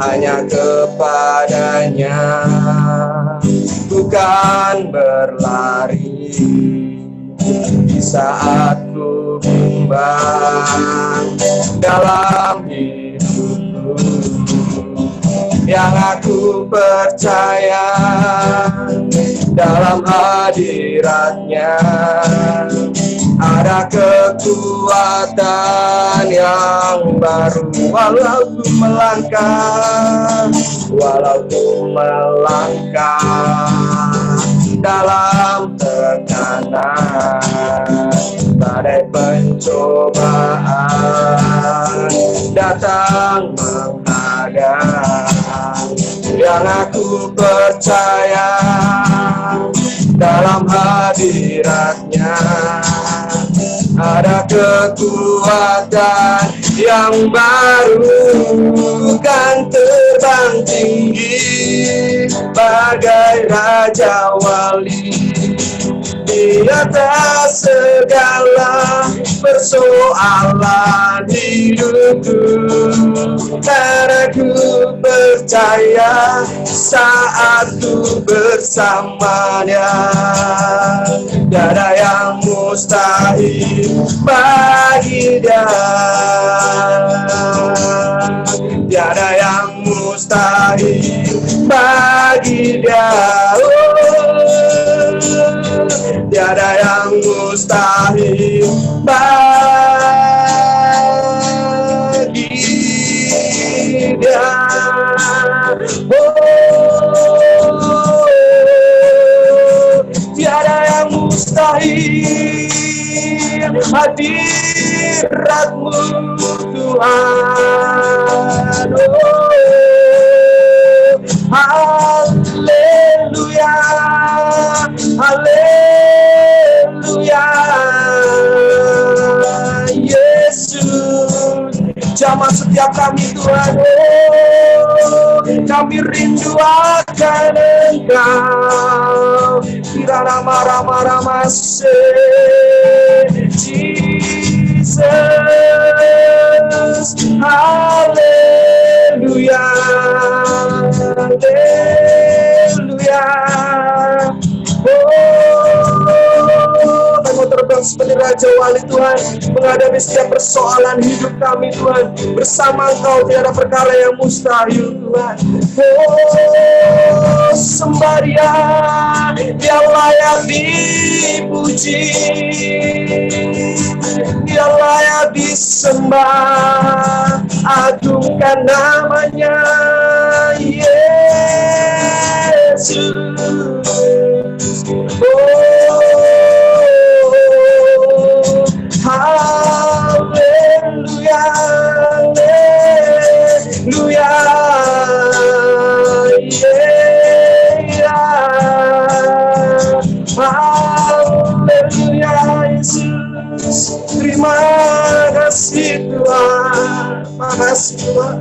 hanya kepadanya, bukan berlari di saat ku bimbang dalam hidupku. Yang aku percaya dalam hadiratnya ada kekuatan yang baru. Walau ku melangkah dalam tekanan, badai pencobaan datang menghadang. Yang aku percaya dalam hadiratnya ada kekuatan yang baru, kan terbang tinggi bagai raja wali di atas segala persoalan hidupku. Karena ku percaya saat ku bersamanya, tiada yang mustahil bagi dia. Tiada yang mustahil bagi dia. Tiada yang mustahil bagi dia. Tiada yang mustahil hadiratmu Tuhan. Haleluya, haleluya, Yesus jamah setiap kami Tuhan. Kami rindu akan Engkau. Kirana rama Jesus, haleluya, haleluya. Kami terbang seperti Raja Wali Tuhan, menghadapi setiap persoalan hidup kami Tuhan. Bersama Engkau tiada perkara yang mustahil Tuhan. Oh, sembah Dia, Dia layak dipuji, Dia layak disembah, agungkan namanya Yesus. Haleluya, haleluya, haleluya Yesus. Terima kasih Tuhan, makasih Tuhan.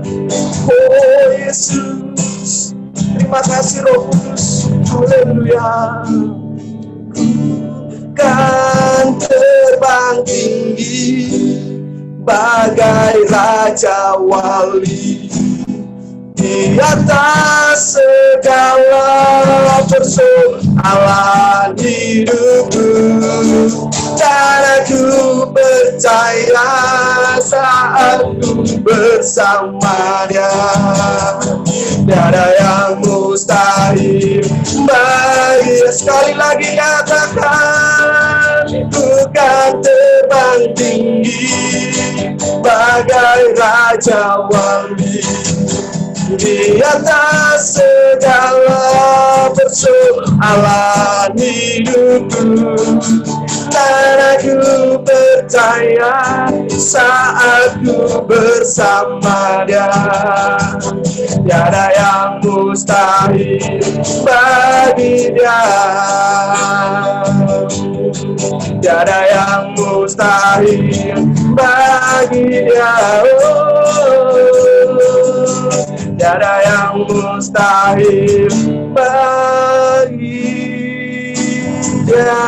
Oh Yesus, terima kasih Roh Kudus. Haleluya. Kan terbang tinggi bagai raja wali di atas segala persoalan hidupku. Karena ku percaya saat ku bersama Dia, tiada yang mustahil bagi. Sekali lagi katakan, bukan terbang tinggi bagai raja wali di atas segala persoalan hidupku. Karena ku percaya saat ku bersama Dia, tiada yang mustahil bagi Dia. Tiada yang mustahil bagi Dia. Tiada yang mustahil bagi Dia.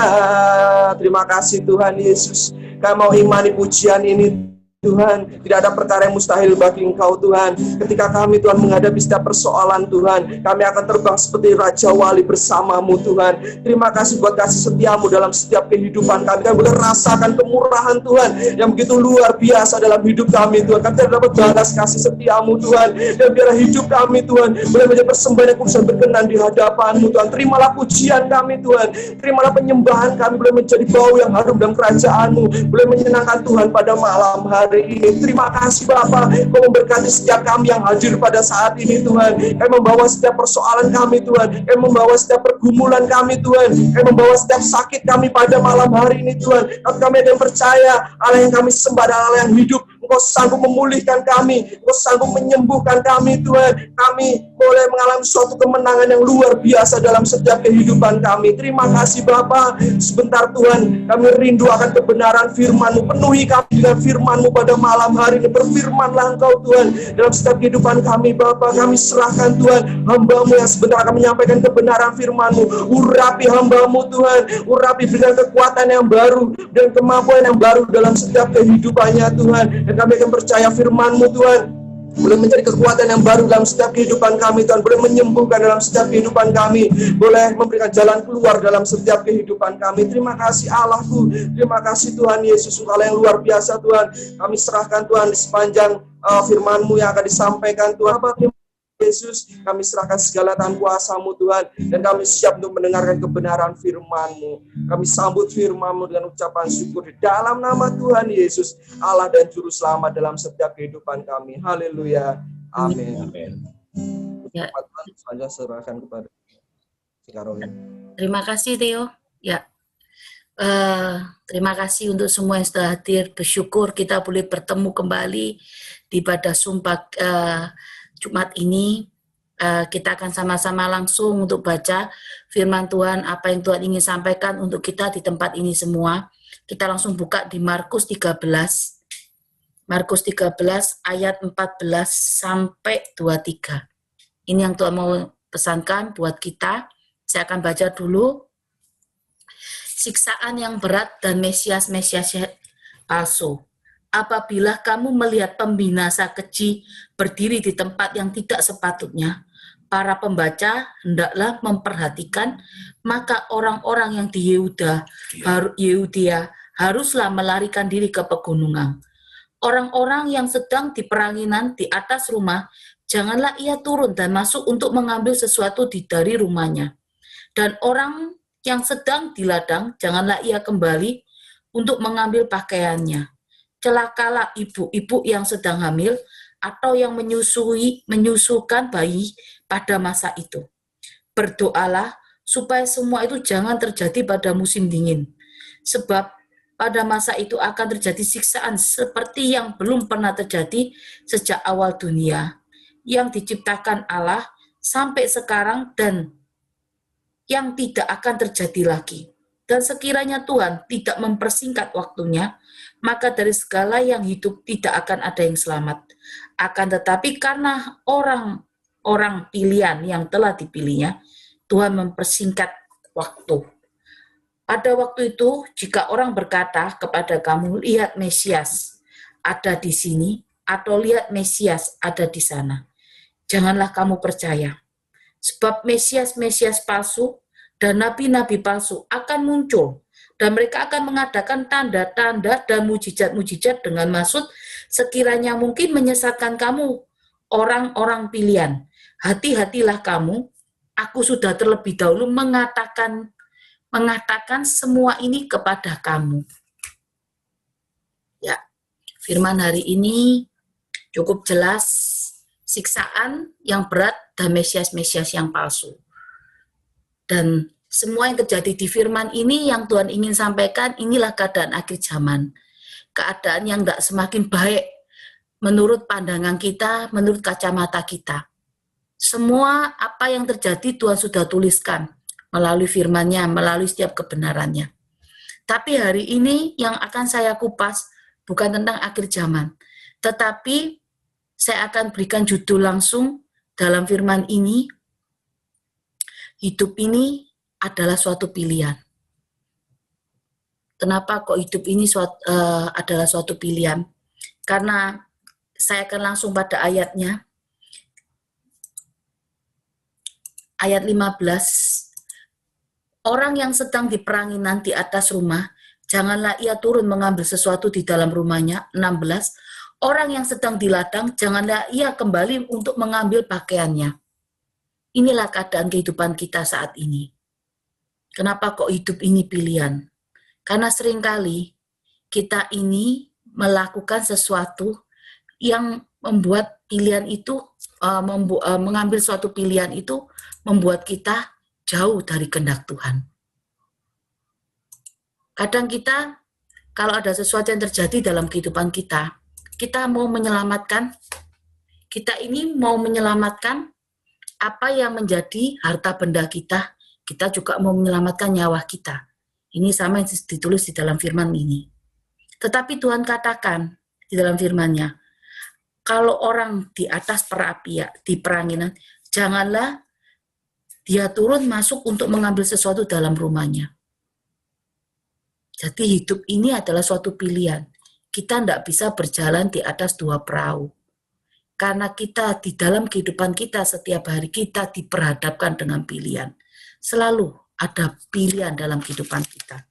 Terima kasih Tuhan Yesus. Kami mau imani pujian ini Tuhan, tidak ada perkara yang mustahil bagi Engkau Tuhan. Ketika kami Tuhan menghadapi setiap persoalan Tuhan, kami akan terbang seperti Raja Wali bersamamu Tuhan. Terima kasih buat kasih setiamu dalam setiap kehidupan kami. Kami boleh rasakan kemurahan Tuhan yang begitu luar biasa dalam hidup kami Tuhan. Kami tidak dapat balas kasih setiamu Tuhan. Dan biarlah hidup kami Tuhan boleh menjadi persembahan yang kudus dan berkenan di hadapanmu Tuhan. Terimalah pujian kami Tuhan. Terimalah penyembahan kami boleh menjadi bau yang harum dalam kerajaanmu. Boleh menyenangkan Tuhan pada malam hari ini. Terima kasih Bapa, Kau memberkati setiap kami yang hadir pada saat ini Tuhan. Kau membawa setiap persoalan kami Tuhan. Kau membawa setiap pergumulan kami Tuhan. Kau membawa setiap sakit kami pada malam hari ini Tuhan. Tapi kami ada yang percaya Allah yang kami sembah adalah Allah yang hidup. Engkau sanggup memulihkan kami, Engkau sanggup menyembuhkan kami Tuhan. Kami boleh mengalami suatu kemenangan yang luar biasa dalam setiap kehidupan kami. Terima kasih Bapa. Sebentar Tuhan, kami rindu akan kebenaran firman-Mu. Penuhi kami dengan firman-Mu pada malam hari ini. Berfirmanlah Engkau Tuhan dalam setiap kehidupan kami Bapa. Kami serahkan Tuhan hamba-Mu yang sebentar akan menyampaikan kebenaran firman-Mu. Urapi hamba-Mu Tuhan, urapi dengan kekuatan yang baru dan kemampuan yang baru dalam setiap kehidupannya Tuhan. Dan kami akan percaya firman-Mu Tuhan boleh menjadi kekuatan yang baru dalam setiap kehidupan kami Tuhan. Boleh menyembuhkan dalam setiap kehidupan kami. Boleh memberikan jalan keluar dalam setiap kehidupan kami. Terima kasih Allahku. Terima kasih Tuhan Yesus, Engkau yang luar biasa Tuhan. Kami serahkan Tuhan di sepanjang firman-Mu yang akan disampaikan Tuhan. Terima Yesus, kami serahkan segala tangan kuasa-Mu Tuhan, dan kami siap untuk mendengarkan kebenaran firman-Mu. Kami sambut firman-Mu dengan ucapan syukur di dalam nama Tuhan Yesus, Allah dan Juru Selamat dalam setiap kehidupan kami. Haleluya. Amin. Amin. Ya. Saya serahkan kepada Karolin. Terima kasih Theo. Ya. Terima kasih untuk semua yang sudah hadir. Bersyukur kita boleh bertemu kembali di ibadah sumpah Jumat ini. Kita akan sama-sama langsung untuk baca firman Tuhan, apa yang Tuhan ingin sampaikan untuk kita di tempat ini semua. Kita langsung buka di Markus 13. Markus 13 ayat 14 sampai 23. Ini yang Tuhan mau pesankan buat kita. Saya akan baca dulu. Siksaan yang berat dan Mesias-Mesias palsu. Apabila kamu melihat pembinasa keji berdiri di tempat yang tidak sepatutnya, para pembaca hendaklah memperhatikan, maka orang-orang yang di Yehudea haruslah melarikan diri ke pegunungan. Orang-orang yang sedang di peranginan di atas rumah, janganlah ia turun dan masuk untuk mengambil sesuatu dari rumahnya. Dan orang yang sedang di ladang, janganlah ia kembali untuk mengambil pakaiannya. Celakalah ibu-ibu yang sedang hamil atau yang menyusukan bayi pada masa itu. Berdoalah supaya semua itu jangan terjadi pada musim dingin. Sebab pada masa itu akan terjadi siksaan seperti yang belum pernah terjadi sejak awal dunia, yang diciptakan Allah sampai sekarang dan yang tidak akan terjadi lagi. Dan sekiranya Tuhan tidak mempersingkat waktunya, maka dari segala yang hidup tidak akan ada yang selamat. Akan tetapi karena orang pilihan yang telah dipilihnya, Tuhan mempersingkat waktu. Pada waktu itu, jika orang berkata kepada kamu, lihat Mesias ada di sini, atau lihat Mesias ada di sana, janganlah kamu percaya. Sebab Mesias-Mesias palsu dan nabi-nabi palsu akan muncul, dan mereka akan mengadakan tanda-tanda dan mujizat-mujizat dengan maksud sekiranya mungkin menyesatkan kamu, orang-orang pilihan. Hati-hatilah kamu, aku sudah terlebih dahulu mengatakan semua ini kepada kamu. Ya, firman hari ini cukup jelas, siksaan yang berat dan Mesias-Mesias yang palsu. Dan semua yang terjadi di firman ini yang Tuhan ingin sampaikan, inilah keadaan akhir zaman. Keadaan yang tidak semakin baik menurut pandangan kita, menurut kacamata kita. Semua apa yang terjadi Tuhan sudah tuliskan melalui firman-Nya, melalui setiap kebenarannya. Tapi hari ini yang akan saya kupas bukan tentang akhir zaman, tetapi saya akan berikan judul langsung dalam firman ini. Hidup ini adalah suatu pilihan. Kenapa kok hidup ini adalah suatu pilihan? Karena saya akan langsung pada ayatnya. Ayat 15. Orang yang sedang diperangi nanti atas rumah, janganlah ia turun mengambil sesuatu di dalam rumahnya. 16. Orang yang sedang di ladang, janganlah ia kembali untuk mengambil pakaiannya. Inilah keadaan kehidupan kita saat ini. Kenapa kok hidup ini pilihan? Karena seringkali kita ini melakukan sesuatu yang membuat pilihan itu, mengambil suatu pilihan itu membuat kita jauh dari kehendak Tuhan. Kadang kita, kalau ada sesuatu yang terjadi dalam kehidupan kita, kita mau menyelamatkan, kita ini mau menyelamatkan apa yang menjadi harta benda kita, kita juga mau menyelamatkan nyawa kita. Ini sama yang ditulis di dalam firman ini. Tetapi Tuhan katakan di dalam firman-Nya, kalau orang di atas perapian, di peranginan, janganlah dia turun masuk untuk mengambil sesuatu dalam rumahnya. Jadi hidup ini adalah suatu pilihan. Kita tidak bisa berjalan di atas dua perahu. Karena kita di dalam kehidupan kita setiap hari kita diperhadapkan dengan pilihan. Selalu ada pilihan dalam kehidupan kita.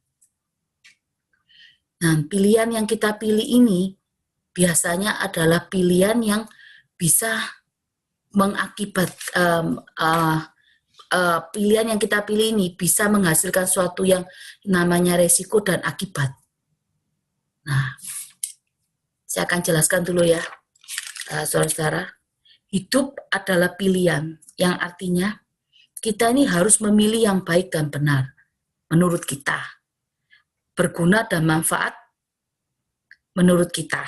Nah, pilihan yang kita pilih ini biasanya adalah pilihan yang bisa pilihan yang kita pilih ini bisa menghasilkan sesuatu yang namanya resiko dan akibat. Nah, saya akan jelaskan dulu ya, saudara-saudara. Hidup adalah pilihan, yang artinya kita ini harus memilih yang baik dan benar menurut kita, berguna dan manfaat menurut kita.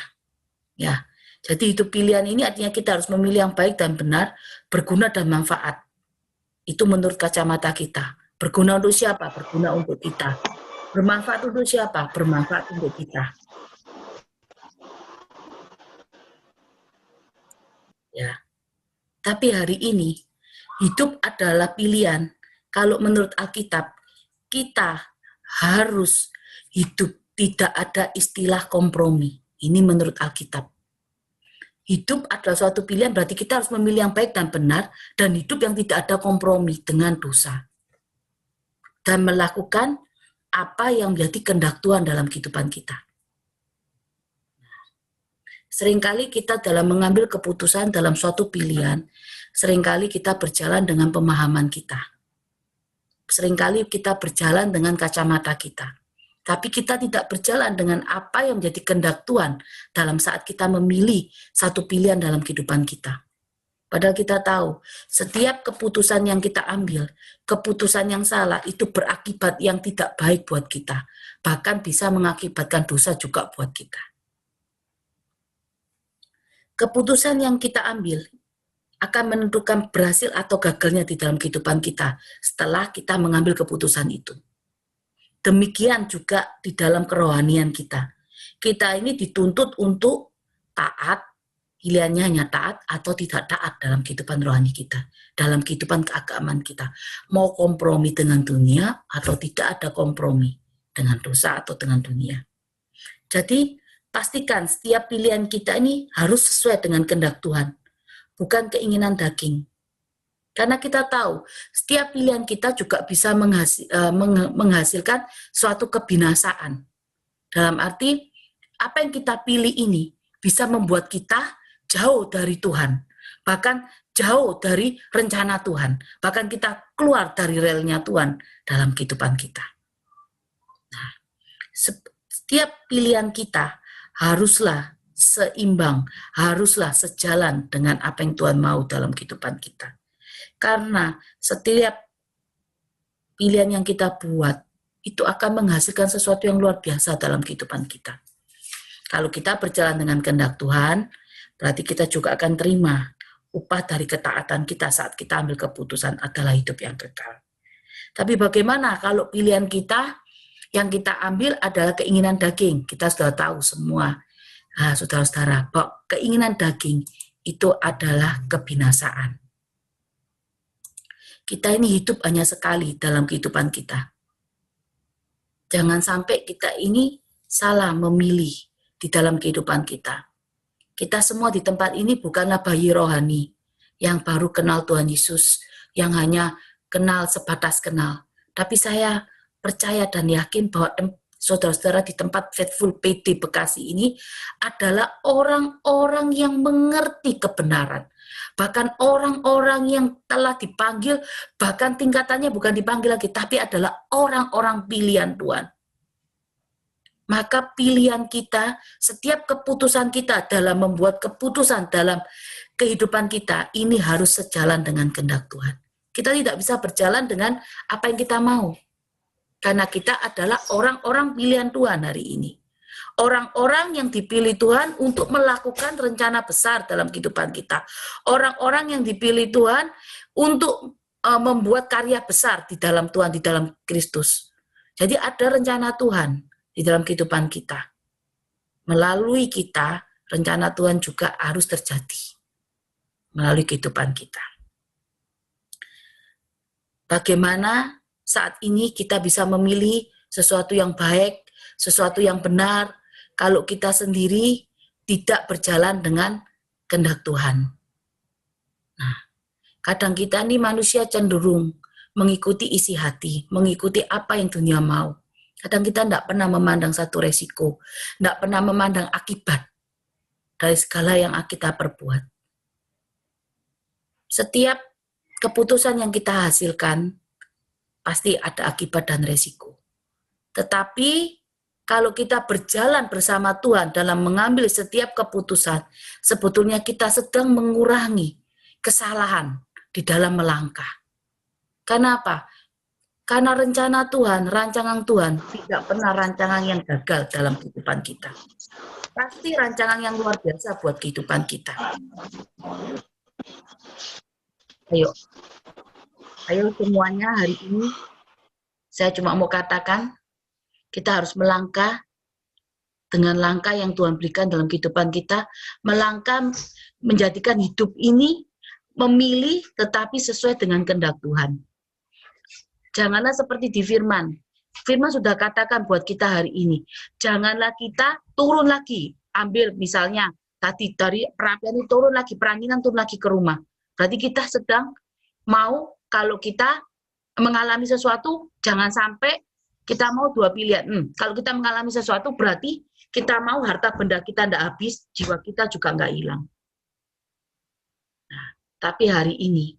Ya, jadi hidup pilihan ini artinya kita harus memilih yang baik dan benar, berguna dan manfaat. Itu menurut kacamata kita. Berguna untuk siapa? Berguna untuk kita. Bermanfaat untuk siapa? Bermanfaat untuk kita. Ya. Tapi hari ini hidup adalah pilihan. Kalau menurut Alkitab, kita harus hidup tidak ada istilah kompromi. Ini menurut Alkitab. Hidup adalah suatu pilihan, berarti kita harus memilih yang baik dan benar, dan hidup yang tidak ada kompromi dengan dosa. Dan melakukan apa yang menjadi kehendak Tuhan dalam kehidupan kita. Seringkali kita dalam mengambil keputusan dalam suatu pilihan, seringkali kita berjalan dengan pemahaman kita. Seringkali kita berjalan dengan kacamata kita. Tapi kita tidak berjalan dengan apa yang menjadi kehendak Tuhan dalam saat kita memilih satu pilihan dalam kehidupan kita. Padahal kita tahu, setiap keputusan yang kita ambil, keputusan yang salah itu berakibat yang tidak baik buat kita. Bahkan bisa mengakibatkan dosa juga buat kita. Keputusan yang kita ambil akan menentukan berhasil atau gagalnya di dalam kehidupan kita setelah kita mengambil keputusan itu. Demikian juga di dalam kerohanian kita. Kita ini dituntut untuk taat, pilihannya hanya taat atau tidak taat dalam kehidupan rohani kita, dalam kehidupan keagamaan kita. Mau kompromi dengan dunia atau tidak ada kompromi dengan dosa atau dengan dunia. Jadi pastikan setiap pilihan kita ini harus sesuai dengan kehendak Tuhan, bukan keinginan daging. Karena kita tahu, setiap pilihan kita juga bisa menghasilkan suatu kebinasaan. Dalam arti, apa yang kita pilih ini bisa membuat kita jauh dari Tuhan. Bahkan jauh dari rencana Tuhan. Bahkan kita keluar dari relnya Tuhan dalam kehidupan kita. Nah, setiap pilihan kita haruslah seimbang, haruslah sejalan dengan apa yang Tuhan mau dalam kehidupan kita. Karena setiap pilihan yang kita buat itu akan menghasilkan sesuatu yang luar biasa dalam kehidupan kita. Kalau kita berjalan dengan kehendak Tuhan, berarti kita juga akan terima upah dari ketaatan kita saat kita ambil keputusan adalah hidup yang kekal. Tapi bagaimana kalau pilihan kita yang kita ambil adalah keinginan daging? Kita sudah tahu semua, saudara-saudara, bahwa keinginan daging itu adalah kebinasaan. Kita ini hidup hanya sekali dalam kehidupan kita. Jangan sampai kita ini salah memilih di dalam kehidupan kita. Kita semua di tempat ini bukanlah bayi rohani yang baru kenal Tuhan Yesus, yang hanya kenal sebatas kenal. Tapi saya percaya dan yakin bahwa saudara-saudara di tempat Faithful PD Bekasi ini adalah orang-orang yang mengerti kebenaran. Bahkan orang-orang yang telah dipanggil, bahkan tingkatannya bukan dipanggil lagi, tapi adalah orang-orang pilihan Tuhan. Maka pilihan kita, setiap keputusan kita dalam membuat keputusan dalam kehidupan kita, ini harus sejalan dengan kehendak Tuhan. Kita tidak bisa berjalan dengan apa yang kita mau. Karena kita adalah orang-orang pilihan Tuhan hari ini. Orang-orang yang dipilih Tuhan untuk melakukan rencana besar dalam kehidupan kita. Orang-orang yang dipilih Tuhan untuk membuat karya besar di dalam Tuhan, di dalam Kristus. Jadi ada rencana Tuhan di dalam kehidupan kita. Melalui kita, rencana Tuhan juga harus terjadi. Melalui kehidupan kita. Bagaimana saat ini kita bisa memilih sesuatu yang baik, sesuatu yang benar, kalau kita sendiri tidak berjalan dengan kehendak Tuhan. Nah, kadang kita ini manusia cenderung mengikuti isi hati, mengikuti apa yang dunia mau. Kadang kita tidak pernah memandang satu resiko, tidak pernah memandang akibat dari segala yang kita perbuat. Setiap keputusan yang kita hasilkan, pasti ada akibat dan resiko. Tetapi kalau kita berjalan bersama Tuhan dalam mengambil setiap keputusan, sebetulnya kita sedang mengurangi kesalahan di dalam melangkah. Kenapa? Karena rencana Tuhan, rancangan Tuhan tidak pernah rancangan yang gagal dalam kehidupan kita. Pasti rancangan yang luar biasa buat kehidupan kita. Ayo semuanya hari ini, saya cuma mau katakan, kita harus melangkah dengan langkah yang Tuhan berikan dalam kehidupan kita, melangkah menjadikan hidup ini memilih tetapi sesuai dengan kehendak Tuhan. Janganlah seperti di firman. Firman sudah katakan buat kita hari ini, janganlah kita turun lagi, ambil misalnya tadi dari perapian itu turun lagi, peranginan turun lagi ke rumah. Berarti kita sedang mau, kalau kita mengalami sesuatu, jangan sampai kita mau dua pilihan. Kalau kita mengalami sesuatu, berarti kita mau harta benda kita tidak habis, jiwa kita juga nggak hilang. Nah, tapi hari ini,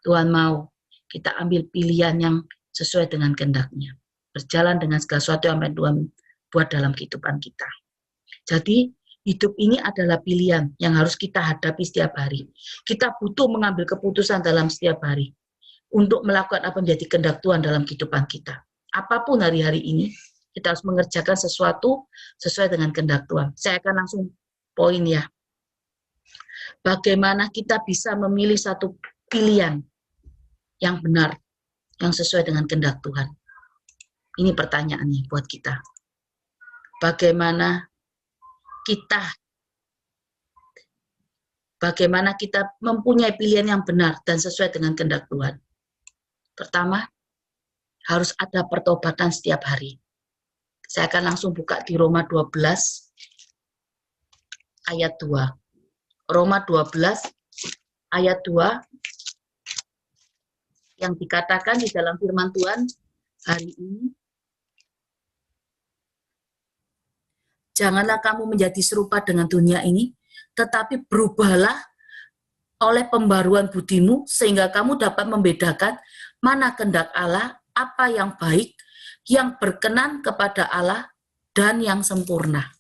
Tuhan mau kita ambil pilihan yang sesuai dengan kehendak-Nya. Berjalan dengan segala sesuatu yang Tuhan buat dalam kehidupan kita. Jadi, hidup ini adalah pilihan yang harus kita hadapi setiap hari. Kita butuh mengambil keputusan dalam setiap hari untuk melakukan apa menjadi kehendak Tuhan dalam kehidupan kita. Apapun hari-hari ini, kita harus mengerjakan sesuatu sesuai dengan kehendak Tuhan. Saya akan langsung poin ya. Bagaimana kita bisa memilih satu pilihan yang benar, yang sesuai dengan kehendak Tuhan. Ini pertanyaannya buat kita. Bagaimana kita mempunyai pilihan yang benar dan sesuai dengan kehendak Tuhan. Pertama, harus ada pertobatan setiap hari. Saya akan langsung buka di Roma 12 ayat 2. Roma 12 ayat 2 yang dikatakan di dalam firman Tuhan hari ini. Janganlah kamu menjadi serupa dengan dunia ini, tetapi berubahlah oleh pembaruan budimu, sehingga kamu dapat membedakan mana kehendak Allah, apa yang baik, yang berkenan kepada Allah, dan yang sempurna.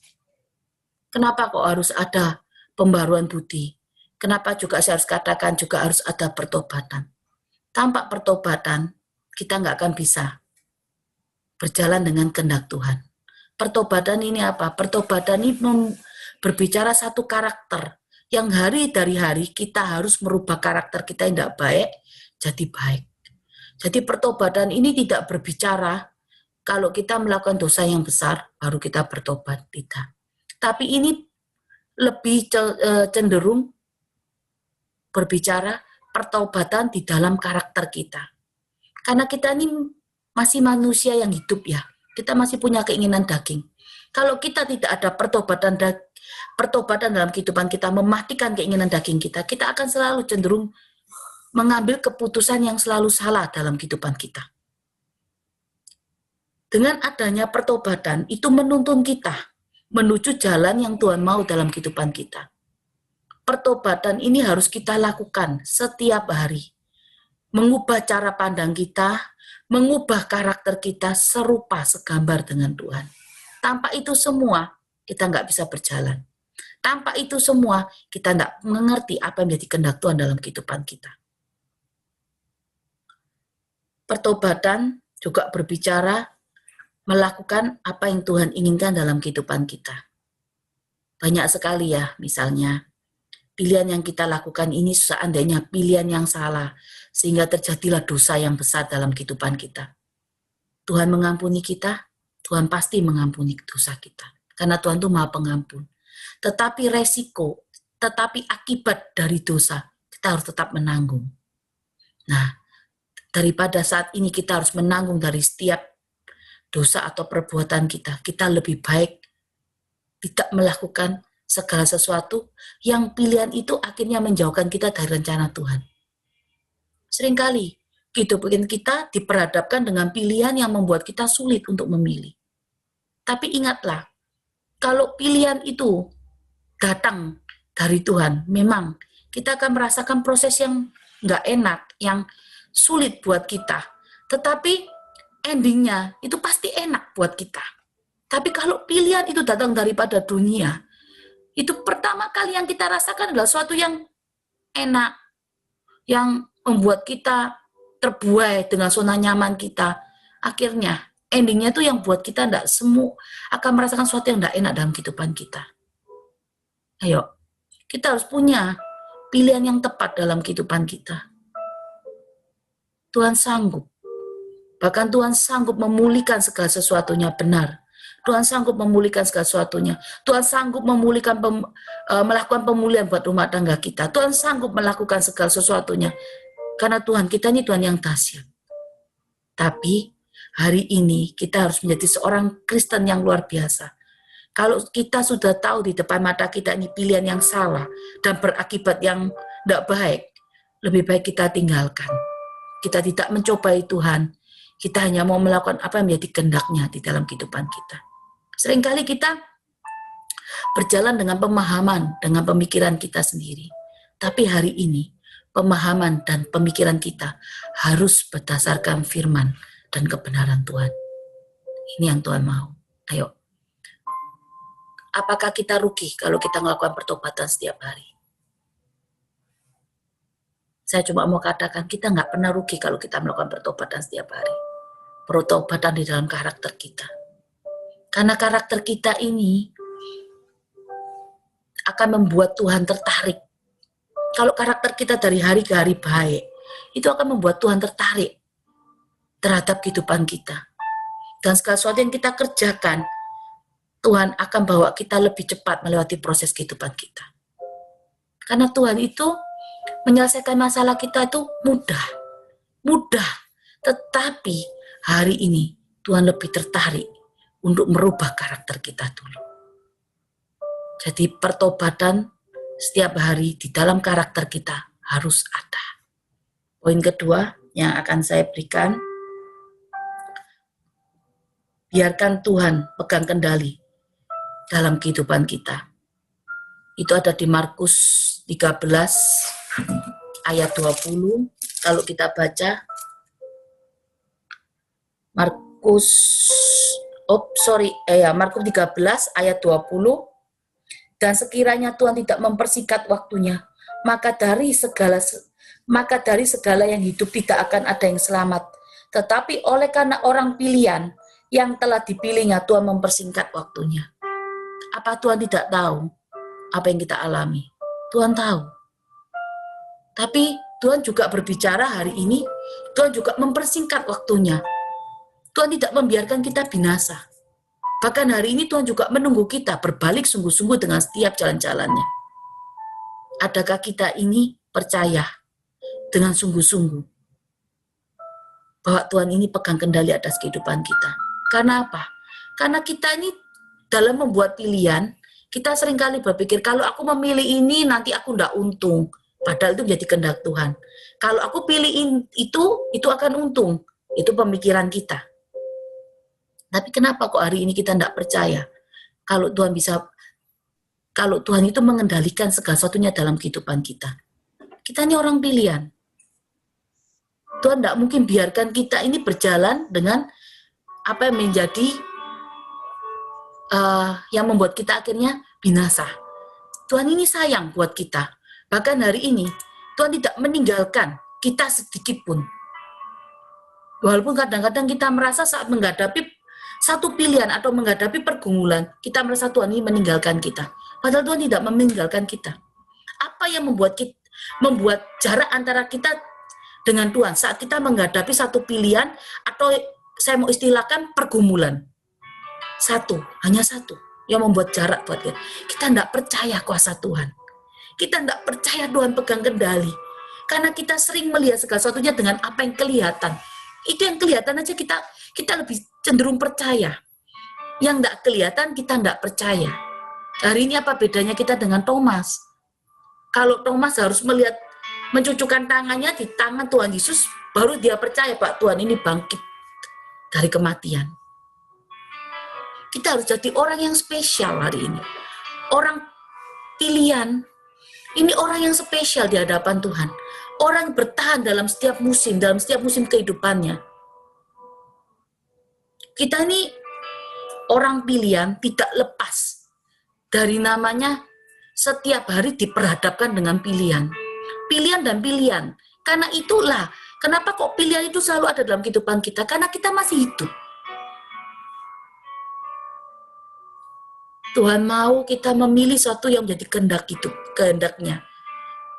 Kenapa kok harus ada pembaruan budi? Kenapa juga saya harus katakan juga harus ada pertobatan? Tanpa pertobatan, kita nggak akan bisa berjalan dengan kehendak Tuhan. Pertobatan ini apa? Pertobatan ini berbicara satu karakter yang hari dari hari kita harus merubah karakter kita yang tidak baik jadi baik. Jadi pertobatan ini tidak berbicara kalau kita melakukan dosa yang besar baru kita bertobat, tidak. Tapi ini lebih cenderung berbicara pertobatan di dalam karakter kita. Karena kita ini masih manusia yang hidup ya. Kita masih punya keinginan daging. Kalau kita tidak ada pertobatan dalam kehidupan kita, mematikan keinginan daging kita, kita akan selalu cenderung mengambil keputusan yang selalu salah dalam kehidupan kita. Dengan adanya pertobatan, itu menuntun kita menuju jalan yang Tuhan mau dalam kehidupan kita. Pertobatan ini harus kita lakukan setiap hari. Mengubah cara pandang kita, mengubah karakter kita serupa segambar dengan Tuhan. Tanpa itu semua, kita nggak bisa berjalan. Tanpa itu semua, kita nggak mengerti apa yang menjadi kehendak Tuhan dalam kehidupan kita. Pertobatan juga berbicara melakukan apa yang Tuhan inginkan dalam kehidupan kita. Banyak sekali ya, misalnya, pilihan yang kita lakukan ini seandainya pilihan yang salah, sehingga terjadilah dosa yang besar dalam kehidupan kita. Tuhan mengampuni kita, Tuhan pasti mengampuni dosa kita. Karena Tuhan itu Maha Pengampun. Tetapi resiko, tetapi akibat dari dosa, kita harus tetap menanggung. Nah, daripada saat ini kita harus menanggung dari setiap dosa atau perbuatan kita, kita lebih baik tidak melakukan segala sesuatu yang pilihan itu akhirnya menjauhkan kita dari rencana Tuhan. Seringkali kehidupan kita diperhadapkan dengan pilihan yang membuat kita sulit untuk memilih. Tapi ingatlah, kalau pilihan itu datang dari Tuhan, memang kita akan merasakan proses yang nggak enak, yang sulit buat kita. Tetapi endingnya itu pasti enak buat kita. Tapi kalau pilihan itu datang daripada dunia, itu pertama kali yang kita rasakan adalah suatu yang enak, yang membuat kita terbuai dengan zona nyaman kita. Akhirnya endingnya itu yang buat kita tidak semua akan merasakan sesuatu yang tidak enak dalam kehidupan kita. Ayo, kita harus punya pilihan yang tepat dalam kehidupan kita. Tuhan sanggup. Bahkan Tuhan sanggup memulihkan segala sesuatunya benar. Tuhan sanggup memulihkan segala sesuatunya. Tuhan sanggup memulihkan, melakukan pemulihan buat rumah tangga kita. Tuhan sanggup melakukan segala sesuatunya. Karena Tuhan kita ini Tuhan yang dahsyat. Tapi hari ini kita harus menjadi seorang Kristen yang luar biasa. Kalau kita sudah tahu di depan mata kita ini pilihan yang salah dan berakibat yang tidak baik, lebih baik kita tinggalkan. Kita tidak mencobai Tuhan. Kita hanya mau melakukan apa yang menjadi kehendak-Nya di dalam kehidupan kita. Seringkali kita berjalan dengan pemahaman, dengan pemikiran kita sendiri. Tapi hari ini, pemahaman dan pemikiran kita harus berdasarkan firman dan kebenaran Tuhan. Ini yang Tuhan mau. Ayo. Apakah kita rugi kalau kita melakukan pertobatan setiap hari? Saya cuma mau katakan, kita nggak pernah rugi kalau kita melakukan pertobatan setiap hari. Pertobatan di dalam karakter kita. Karena karakter kita ini akan membuat Tuhan tertarik. Kalau karakter kita dari hari ke hari baik, itu akan membuat Tuhan tertarik terhadap kehidupan kita. Dan segala sesuatu yang kita kerjakan, Tuhan akan bawa kita lebih cepat melewati proses kehidupan kita. Karena Tuhan itu menyelesaikan masalah kita itu mudah. Tetapi hari ini Tuhan lebih tertarik untuk merubah karakter kita dulu. Jadi pertobatan setiap hari di dalam karakter kita harus ada. Poin kedua yang akan saya berikan, biarkan Tuhan pegang kendali dalam kehidupan kita. Itu ada di Markus 13 ayat 20. Kalau kita baca Markus 13 ayat 20. Dan sekiranya Tuhan tidak mempersingkat waktunya, maka dari segala yang hidup tidak akan ada yang selamat. Tetapi oleh karena orang pilihan yang telah dipilihnya, Tuhan mempersingkat waktunya. Apa Tuhan tidak tahu apa yang kita alami? Tuhan tahu. Tapi Tuhan juga berbicara hari ini, Tuhan juga mempersingkat waktunya. Tuhan tidak membiarkan kita binasa. Bahkan hari ini Tuhan juga menunggu kita berbalik sungguh-sungguh dengan setiap jalan-jalannya. Adakah kita ini percaya dengan sungguh-sungguh bahwa Tuhan ini pegang kendali atas kehidupan kita? Karena apa? Karena kita ini dalam membuat pilihan, kita seringkali berpikir, kalau aku memilih ini, nanti aku ndak untung. Padahal itu menjadi kehendak Tuhan. Kalau aku pilih itu akan untung. Itu pemikiran kita. Tapi kenapa kok hari ini kita ndak percaya? Kalau Tuhan itu mengendalikan segala sesuatunya dalam kehidupan kita. Kita ini orang pilihan. Tuhan tidak mungkin biarkan kita ini berjalan dengan apa yang menjadi yang membuat kita akhirnya binasa. Tuhan ini sayang buat kita. Bahkan hari ini Tuhan tidak meninggalkan kita sedikit pun. Walaupun kadang-kadang kita merasa saat menghadapi satu pilihan atau menghadapi pergumulan, kita merasa Tuhan ini meninggalkan kita. Padahal Tuhan tidak meninggalkan kita. Apa yang membuat jarak antara kita dengan Tuhan saat kita menghadapi satu pilihan atau saya mau istilahkan pergumulan? Hanya satu yang membuat jarak buat kita. Kita tidak percaya kuasa Tuhan. Kita tidak percaya Tuhan pegang kendali. Karena kita sering melihat segala sesuatunya dengan apa yang kelihatan. Itu yang kelihatan aja kita lebih cenderung percaya. Yang tidak kelihatan kita tidak percaya. Hari ini apa bedanya kita dengan Thomas? Kalau Thomas harus mencucukkan tangannya di tangan Tuhan Yesus, baru dia percaya, Pak, Tuhan ini bangkit dari kematian. Kita harus jadi orang yang spesial hari ini. Orang pilihan, ini orang yang spesial di hadapan Tuhan. Orang yang bertahan dalam setiap musim kehidupannya. Kita ini orang pilihan tidak lepas dari namanya setiap hari diperhadapkan dengan pilihan. Pilihan dan pilihan. Karena itulah, kenapa kok pilihan itu selalu ada dalam kehidupan kita? Karena kita masih hidup. Tuhan mau kita memilih sesuatu yang menjadi kehendaknya.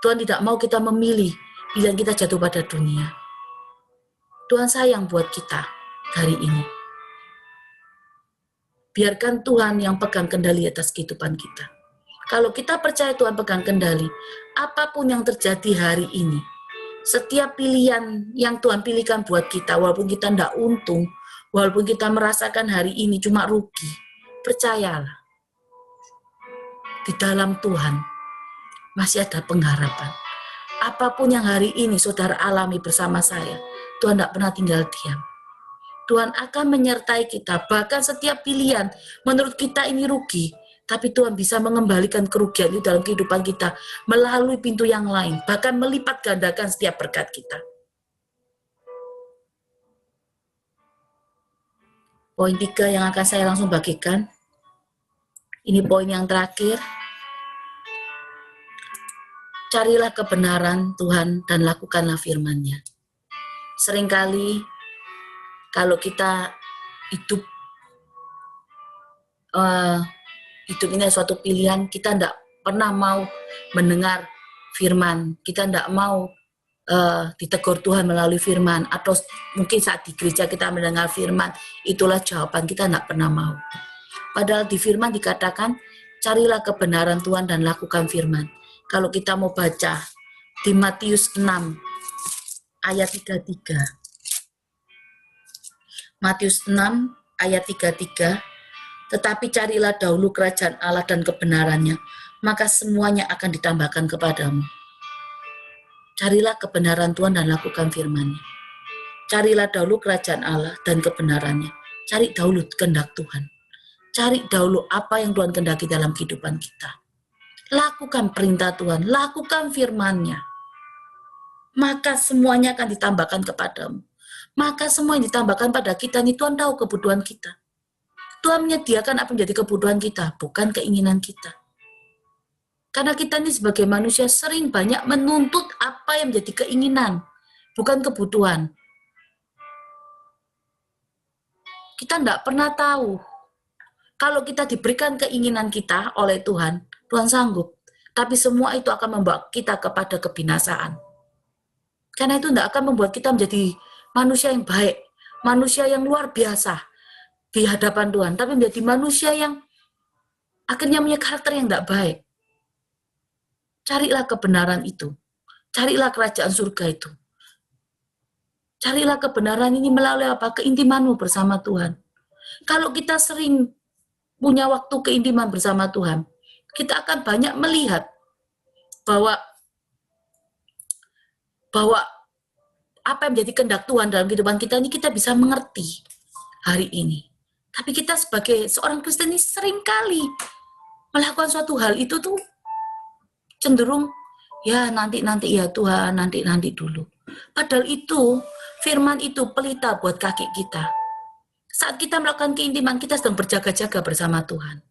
Tuhan tidak mau kita memilih pilihan kita jatuh pada dunia. Tuhan sayang buat kita hari ini. Biarkan Tuhan yang pegang kendali atas kehidupan kita. Kalau kita percaya Tuhan pegang kendali, apapun yang terjadi hari ini, setiap pilihan yang Tuhan pilihkan buat kita, walaupun kita tidak untung, walaupun kita merasakan hari ini cuma rugi, percayalah, di dalam Tuhan masih ada pengharapan. Apapun yang hari ini saudara alami bersama saya, Tuhan tidak pernah tinggal diam. Tuhan akan menyertai kita, bahkan setiap pilihan menurut kita ini rugi, tapi Tuhan bisa mengembalikan kerugian itu dalam kehidupan kita melalui pintu yang lain, bahkan melipat gandakan setiap berkat kita. Poin 3 yang akan saya langsung bagikan. Ini poin yang terakhir. Carilah kebenaran Tuhan dan lakukanlah firman-Nya. Seringkali kalau kita hidup ini suatu pilihan, kita tidak pernah mau mendengar firman, kita tidak mau ditegur Tuhan melalui firman, atau mungkin saat di gereja kita mendengar firman, itulah jawaban, kita tidak pernah mau. Padahal di firman dikatakan, carilah kebenaran Tuhan dan lakukan firman. Kalau kita mau baca di Matius 6 ayat 33. Matius 6 ayat 33, tetapi carilah dahulu kerajaan Allah dan kebenarannya, maka semuanya akan ditambahkan kepadamu. Carilah kebenaran Tuhan dan lakukan firman-Nya. Carilah dahulu kerajaan Allah dan kebenarannya. Cari dahulu kehendak Tuhan. Cari dahulu apa yang Tuhan kehendaki dalam kehidupan kita. Lakukan perintah Tuhan, lakukan firman-Nya. Maka semuanya akan ditambahkan kepadamu. Maka semua yang ditambahkan pada kita ini, Tuhan tahu kebutuhan kita. Tuhan menyediakan apa yang menjadi kebutuhan kita, bukan keinginan kita. Karena kita ini sebagai manusia sering banyak menuntut apa yang menjadi keinginan, bukan kebutuhan. Kita tidak pernah tahu. Kalau kita diberikan keinginan kita oleh Tuhan, Tuhan sanggup. Tapi semua itu akan membawa kita kepada kebinasaan. Karena itu tidak akan membuat kita menjadi manusia yang baik, manusia yang luar biasa di hadapan Tuhan, tapi menjadi manusia yang akhirnya punya karakter yang tidak baik. Carilah kebenaran itu. Carilah kerajaan surga itu. Carilah kebenaran ini melalui apa? Keintimanmu bersama Tuhan. Kalau kita sering punya waktu keintiman bersama Tuhan, kita akan banyak melihat bahwa apa yang menjadi kehendak Tuhan dalam kehidupan kita ini kita bisa mengerti hari ini. Tapi kita sebagai seorang Kristen ini seringkali melakukan suatu hal itu tuh cenderung ya nanti ya Tuhan, nanti dulu. Padahal itu firman itu pelita buat kaki kita. Saat kita melakukan keintiman, kita sedang berjaga-jaga bersama Tuhan.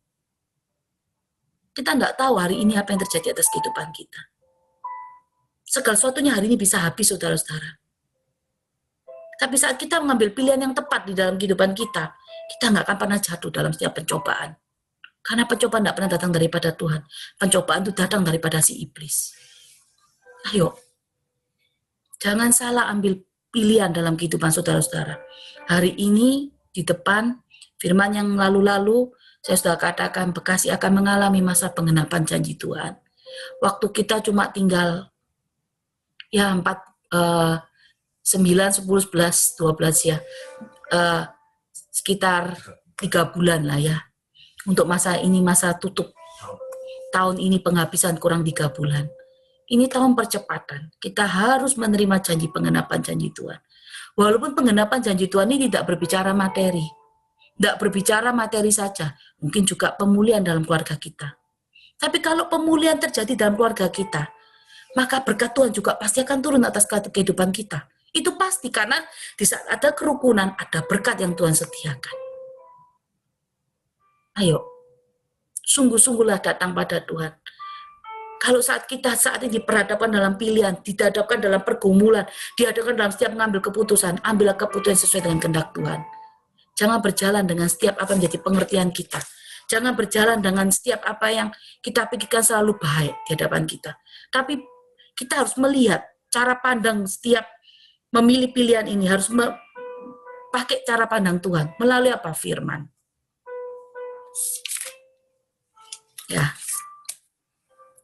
Kita nggak tahu hari ini apa yang terjadi atas kehidupan kita. Segala sesuatunya hari ini bisa habis, saudara-saudara. Tapi saat kita mengambil pilihan yang tepat di dalam kehidupan kita nggak akan pernah jatuh dalam setiap pencobaan. Karena pencobaan nggak pernah datang daripada Tuhan. Pencobaan itu datang daripada si iblis. Ayo, jangan salah ambil pilihan dalam kehidupan saudara-saudara. Hari ini di depan firman yang lalu-lalu, saya sudah katakan Bekasi akan mengalami masa penggenapan janji Tuhan. Waktu kita cuma tinggal ya 9, 10, 11, 12 ya. Sekitar 3 bulan lah ya. Untuk masa ini, masa tutup. Tahun ini penghabisan kurang 3 bulan. Ini tahun percepatan. Kita harus menerima janji penggenapan janji Tuhan. Walaupun penggenapan janji Tuhan ini tidak berbicara materi. Tidak berbicara materi saja. Mungkin juga pemulihan dalam keluarga kita. Tapi kalau pemulihan terjadi dalam keluarga kita, maka berkat Tuhan juga pasti akan turun atas kehidupan kita. Itu pasti, karena di saat ada kerukunan, ada berkat yang Tuhan sediakan. Ayo, sungguh-sungguhlah datang pada Tuhan. Kalau saat ini diperhadapkan dalam pilihan, dihadapkan dalam pergumulan, dihadapkan dalam setiap mengambil keputusan, ambillah keputusan sesuai dengan kehendak Tuhan. Jangan berjalan dengan setiap apa yang menjadi pengertian kita. Jangan berjalan dengan setiap apa yang kita pikirkan selalu baik di hadapan kita. Tapi kita harus melihat cara pandang setiap memilih pilihan ini, harus pakai cara pandang Tuhan. Melalui apa? Firman. Ya,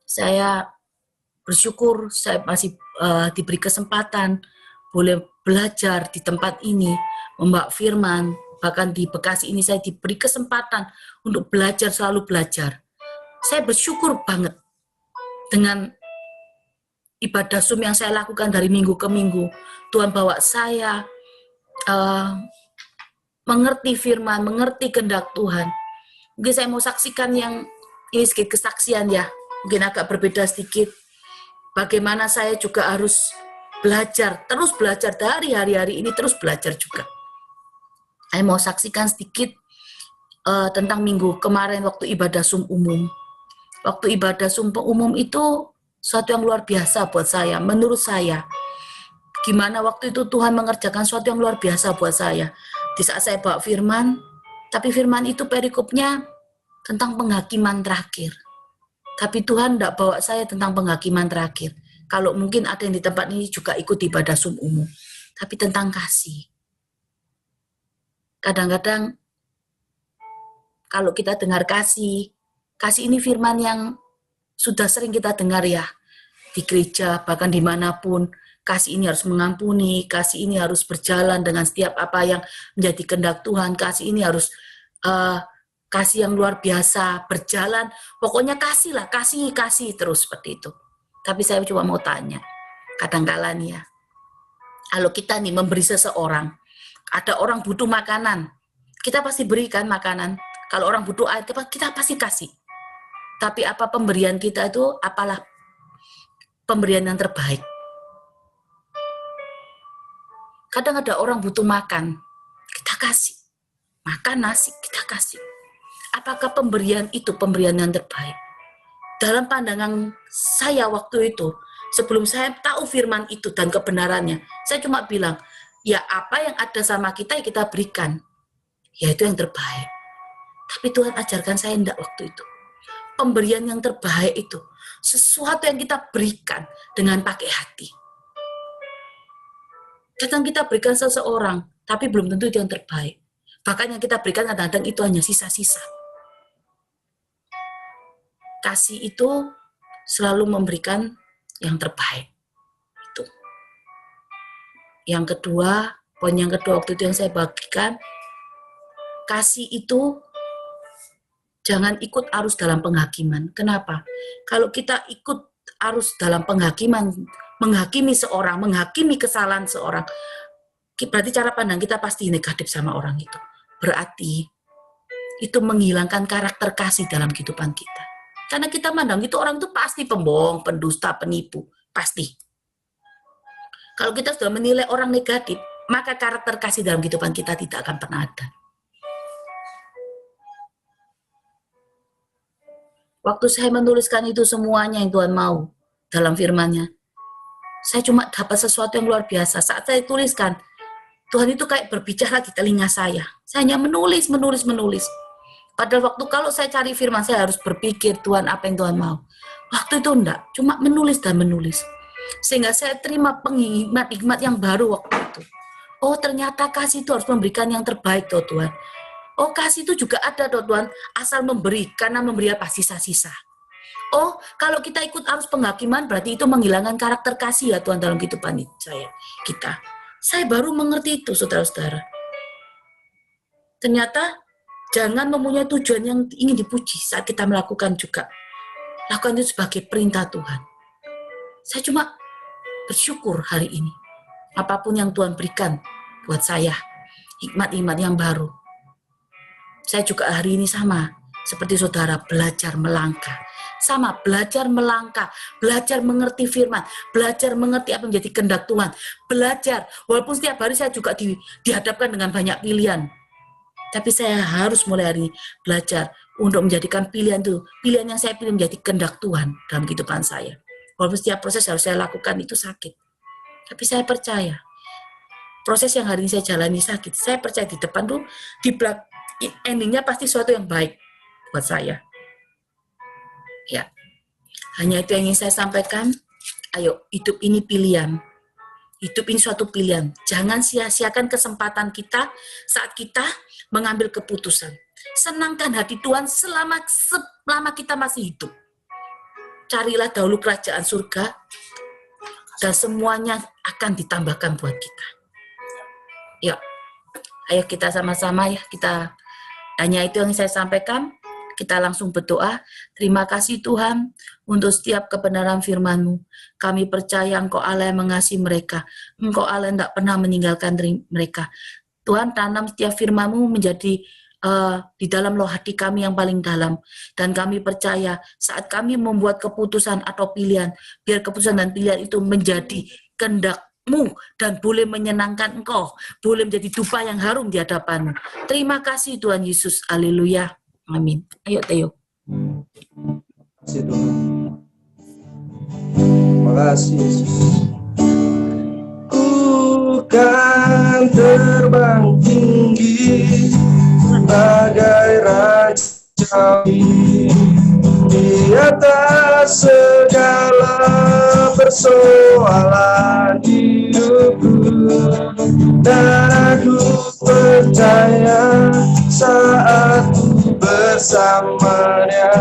saya bersyukur saya masih diberi kesempatan boleh belajar di tempat ini, membawa firman. Bahkan di Bekasi ini saya diberi kesempatan untuk belajar, selalu belajar. Saya bersyukur banget dengan ibadah Zoom yang saya lakukan dari minggu ke minggu. Tuhan bawa saya mengerti firman, mengerti kehendak Tuhan. Mungkin saya mau saksikan yang ini sedikit kesaksian ya, mungkin agak berbeda sedikit. Bagaimana saya juga harus belajar, terus belajar dari hari-hari ini, terus belajar juga. Saya mau saksikan sedikit tentang minggu kemarin waktu ibadah Zoom umum. Waktu ibadah Zoom umum itu suatu yang luar biasa buat saya, menurut saya. Gimana waktu itu Tuhan mengerjakan suatu yang luar biasa buat saya. Di saat saya bawa firman, tapi firman itu perikopnya tentang penghakiman terakhir. Tapi Tuhan tidak bawa saya tentang penghakiman terakhir. Kalau mungkin ada yang di tempat ini juga ikut ibadah Zoom umum. Tapi tentang kasih. Kadang-kadang kalau kita dengar kasih ini firman yang sudah sering kita dengar ya. Di gereja, bahkan dimanapun. Kasih ini harus mengampuni, kasih ini harus berjalan dengan setiap apa yang menjadi kehendak Tuhan. Kasih ini harus kasih yang luar biasa, berjalan. Pokoknya kasih terus seperti itu. Tapi saya cuma mau tanya, kadang-kala nih ya, kalau kita nih memberi seseorang, ada orang butuh makanan, kita pasti berikan makanan. Kalau orang butuh air, kita pasti kasih. Tapi apa pemberian kita itu, apalah pemberian yang terbaik. Kadang ada orang butuh makan, kita kasih. Makan nasi, kita kasih. Apakah pemberian itu pemberian yang terbaik? Dalam pandangan saya waktu itu, sebelum saya tahu firman itu dan kebenarannya, saya cuma bilang, ya apa yang ada sama kita, ya kita berikan. Ya itu yang terbaik. Tapi Tuhan ajarkan saya enggak waktu itu. Pemberian yang terbaik itu, sesuatu yang kita berikan dengan pakai hati. Kadang kita berikan seseorang, tapi belum tentu itu yang terbaik. Bahkan yang kita berikan kadang-kadang itu hanya sisa-sisa. Kasih itu selalu memberikan yang terbaik. Itu. Yang kedua, poin yang kedua waktu itu yang saya bagikan, kasih itu Jangan ikut arus dalam penghakiman. Kenapa? Kalau kita ikut arus dalam penghakiman, menghakimi seorang, menghakimi kesalahan seorang, berarti cara pandang kita pasti negatif sama orang itu. Berarti itu menghilangkan karakter kasih dalam kehidupan kita. Karena kita mandang itu orang itu pasti pembohong, pendusta, penipu. Pasti. Kalau kita sudah menilai orang negatif, maka karakter kasih dalam kehidupan kita tidak akan pernah ada. Waktu saya menuliskan itu semuanya yang Tuhan mau dalam firman-Nya, saya cuma dapat sesuatu yang luar biasa. Saat saya tuliskan, Tuhan itu kayak berbicara di telinga saya. Saya hanya menulis. Padahal waktu kalau saya cari firman, saya harus berpikir, Tuhan apa yang Tuhan mau. Waktu itu enggak, cuma menulis. Sehingga saya terima penghikmat-hikmat yang baru waktu itu. Oh ternyata kasih itu harus memberikan yang terbaik toh Tuhan. Oh kasih itu juga ada toh Tuhan, asal memberi, karena memberi apa? Sisa-sisa. Oh kalau kita ikut arus penghakiman, berarti itu menghilangkan karakter kasih ya Tuhan dalam kehidupan kita. Saya baru mengerti itu saudara-saudara. Ternyata jangan mempunyai tujuan yang ingin dipuji saat kita melakukan juga. Lakukan itu sebagai perintah Tuhan. Saya cuma bersyukur hari ini. Apapun yang Tuhan berikan buat saya. Hikmat-hikmat yang baru. Saya juga hari ini sama. Seperti saudara belajar melangkah. Sama, belajar melangkah. Belajar mengerti firman. Belajar mengerti apa menjadi kehendak Tuhan. Belajar. Walaupun setiap hari saya juga dihadapkan dengan banyak pilihan. Tapi saya harus mulai hari ini belajar untuk menjadikan pilihan yang saya pilih menjadi kehendak Tuhan dalam kehidupan saya. Walaupun setiap proses harus saya lakukan itu sakit. Tapi saya percaya, proses yang hari ini saya jalani sakit, saya percaya di depan tuh, di belakang, endingnya pasti sesuatu yang baik buat saya. Ya, hanya itu yang ingin saya sampaikan. Ayo, hidup ini pilihan. Hidup ini suatu pilihan. Jangan sia-siakan kesempatan kita saat kita mengambil keputusan. Senangkan hati Tuhan selama kita masih hidup. Carilah dahulu kerajaan surga dan semuanya akan ditambahkan buat kita. Ya, ayo kita sama-sama ya, kita hanya itu yang saya sampaikan. Kita langsung berdoa. Terima kasih Tuhan untuk setiap kebenaran firman-Mu. Kami percaya Engkau Allah yang mengasihi mereka. Engkau Allah yang tidak pernah meninggalkan mereka. Tuhan, tanam setiap firman-Mu menjadi di dalam loh hati kami yang paling dalam. Dan kami percaya saat kami membuat keputusan atau pilihan, biar keputusan dan pilihan itu menjadi kehendak-Mu dan boleh menyenangkan Engkau, boleh menjadi dupa yang harum di hadapan-Mu. Terima kasih Tuhan Yesus. Haleluya. Amin. Ayo Theo. Terima kasih Tuhan. Terima kasih Yesus. Ku kan terbang tinggi bagai raja di atas segala persoalan hidupku, dan aku percaya saat bersamanya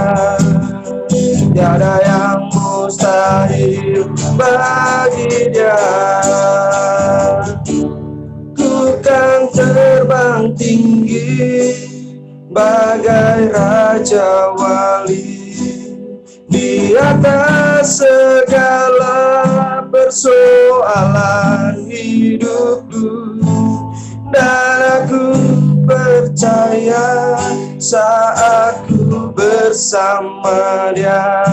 tiada yang mustahil bagi Dia. Ku kan terbang tinggi bagai raja wali di atas segala persoalan hidupku, dan aku percaya saat ku bersama Dia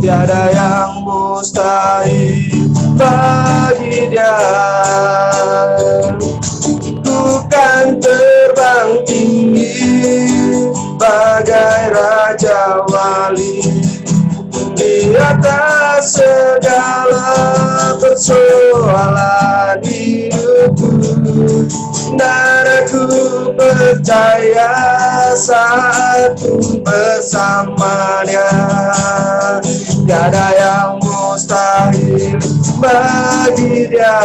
tiada yang mustahil bagi Dia. Ku kan terbang tinggi bagai raja wali di atas segala persoalan hidupku, dan aku percaya saat ku bersamanya tiada yang mustahil bagi Dia.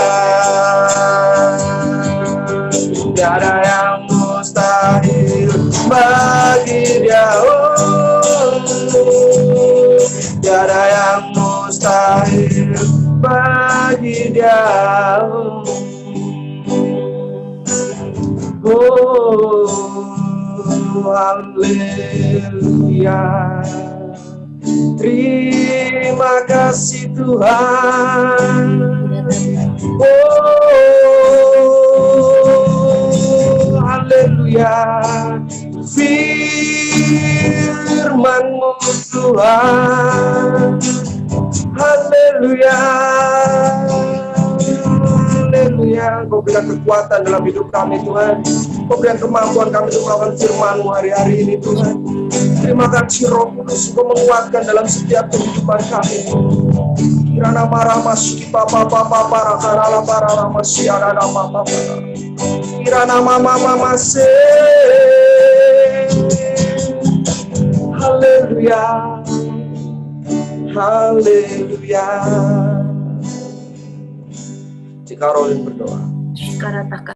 Tiada yang mustahil bagi Dia. Oh, tiada yang mustahil bagi Dia. Oh, haleluya. Terima kasih Tuhan. Oh, haleluya. Firman-Mu Tuhan. Haleluya. Haleluya. Engkau berikan kekuatan dalam hidup kami Tuhan. Engkau berikan kemampuan kami untuk melakukan firman-Mu hari-hari ini Tuhan. Terima kasih Roh Kudus, Engkau menguatkan dalam setiap kehidupan kami. Kirana marama suki papa papa para karala para rama siara nama papa. Kirana mama mama se. Haleluya. Haleluya. Jika Rolin berdoa. Karataka